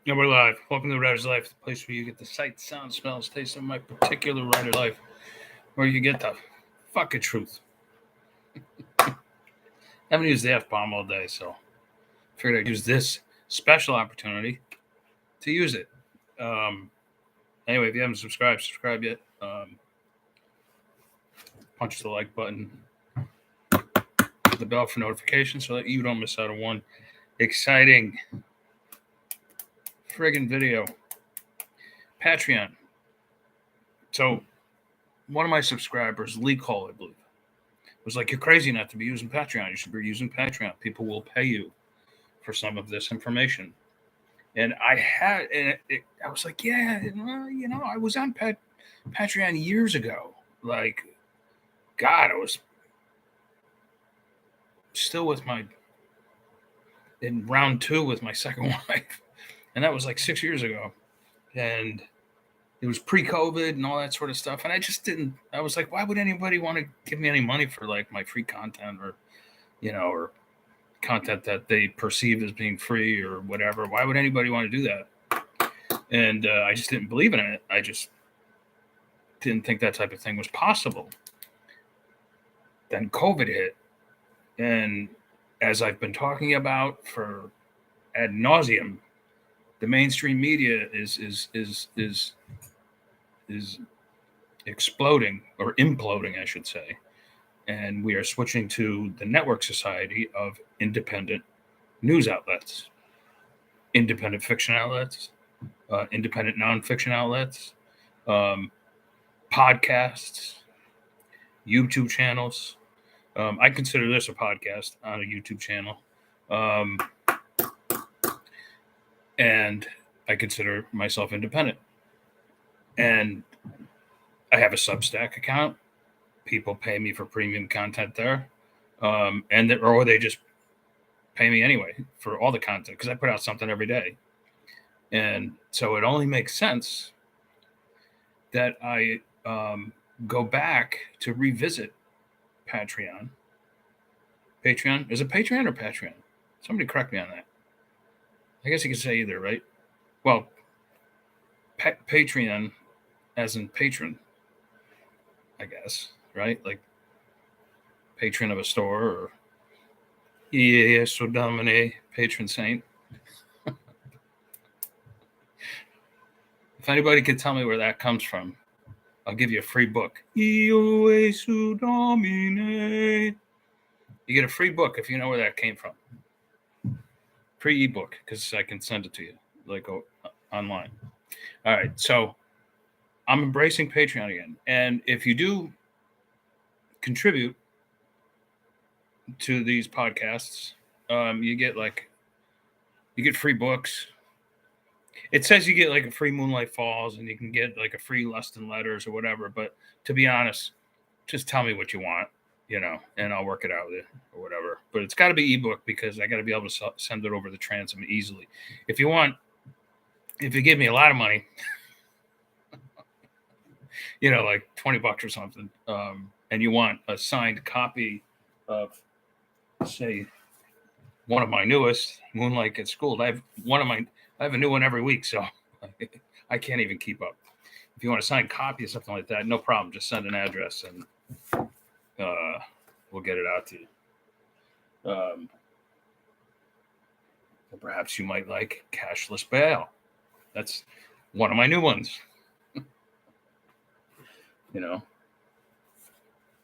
Yeah, we're live. Welcome to Writer's Life, the place where you get the sight, sound, smells, taste of my particular writer life, where you get the fucking truth. Haven't used the F bomb all day, so figured I'd use this special opportunity to use it. Anyway, if you haven't subscribe yet. Punch the like button, the bell for notifications so that you don't miss out on one exciting friggin' video. Patreon. So, one of my subscribers, Lee Cole, I believe, was like, "You're crazy not to be using Patreon. You should be using Patreon. People will pay you for some of this information." And I was like, "Yeah, I was on Patreon years ago. Like, God, I was still in round 2 with my second wife, and that was like 6 years ago, and it was pre-COVID and all that sort of stuff. And I just didn't. I was like, why would anybody want to give me any money for like my free content or content that they perceive as being free or whatever? Why would anybody want to do that? And I just didn't believe in it. I just didn't think that type of thing was possible. Then COVID hit, and as I've been talking about for ad nauseum, the mainstream media is exploding, or imploding, I should say. And we are switching to the network society of independent news outlets, independent fiction outlets, independent nonfiction outlets, podcasts, YouTube channels. I consider this a podcast on a YouTube channel. And I consider myself independent. And I have a Substack account. People pay me for premium content there. Or they just pay me anyway for all the content because I put out something every day. And so it only makes sense that I go back to revisit Patreon. Patreon? Is it Patreon or Patreon? Somebody correct me on that. I guess you could say either, right? Well, Patreon as in patron, I guess, right? Like patron of a store, or Iesu Domine, patron saint. If anybody could tell me where that comes from, I'll give you a free book. Iesu Domine. You get a free book if you know where that came from. Free ebook, because I can send it to you, like online. All right, so I'm embracing Patreon again. And if you do contribute to these podcasts, you get free books. It says you get like a free Moonlight Falls, and you can get like a free Lust and Letters or whatever. But to be honest, just tell me what you want, and I'll work it out with it or whatever. But it's got to be ebook, because I got to be able to send it over the transom easily. If you give me a lot of money, like $20 or something, and you want a signed copy of, say, one of my newest, Moonlight Gets Schooled. I have a new one every week, so I can't even keep up. If you want a signed copy of something like that, no problem. Just send an address, and we'll get it out to you. Or perhaps you might like Cashless Bail. That's one of my new ones. What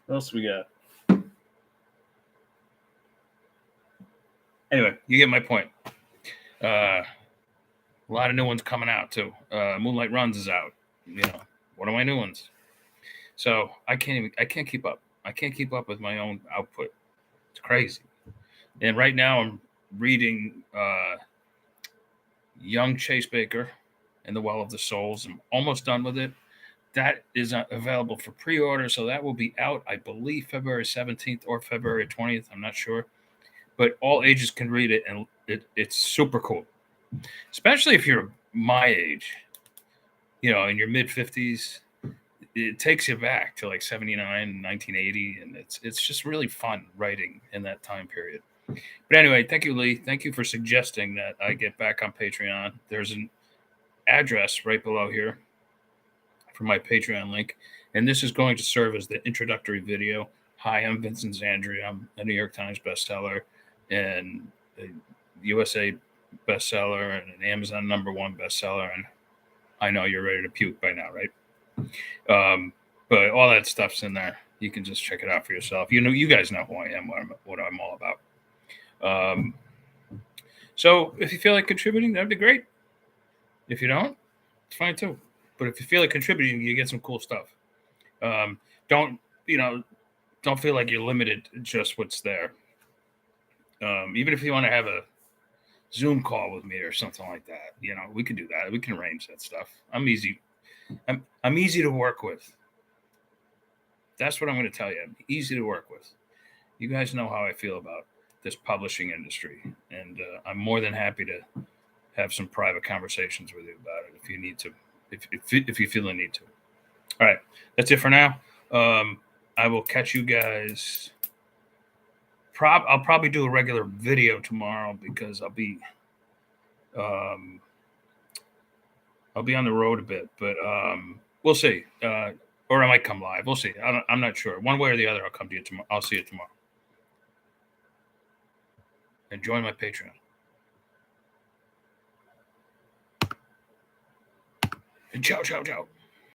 else we got? Anyway, you get my point. A lot of new ones coming out too. Moonlight Runs is out. One of my new ones. So I can't keep up. I can't keep up with my own output. It's crazy. And right now I'm reading Young Chase Baker and the Well of the Souls. I'm almost done with it. That is available for pre-order, so that will be out, I believe, February 17th or February 20th. I'm not sure. But all ages can read it, and it's super cool. Especially if you're my age, in your mid-50s. It takes you back to like 79, 1980, and it's just really fun writing in that time period. But anyway, thank you, Lee. Thank you for suggesting that I get back on Patreon. There's an address right below here for my Patreon link, and this is going to serve as the introductory video. Hi, I'm Vincent Zandri. I'm a New York Times bestseller and a USA bestseller and an Amazon #1 bestseller. And I know you're ready to puke by now, right? But all that stuff's in there. You can just check it out for yourself. You guys know who I am, what I'm all about. So if you feel like contributing, that'd be great. If you don't, it's fine too. But if you feel like contributing, you get some cool stuff. Don't feel like you're limited to just what's there. Even if you want to have a Zoom call with me or something like that, we can do that. We can arrange that stuff. I'm easy. I'm easy to work with. That's what I'm going to tell you. I'm easy to work with. You guys know how I feel about this publishing industry, and I'm more than happy to have some private conversations with you about it if you need to, if you feel the need to. All right, that's it for now. I will catch you guys. I'll probably do a regular video tomorrow because I'll be on the road a bit, but we'll see. Or I might come live. We'll see. I'm not sure. One way or the other, I'll come to you tomorrow. I'll see you tomorrow. And join my Patreon. And ciao, ciao, ciao.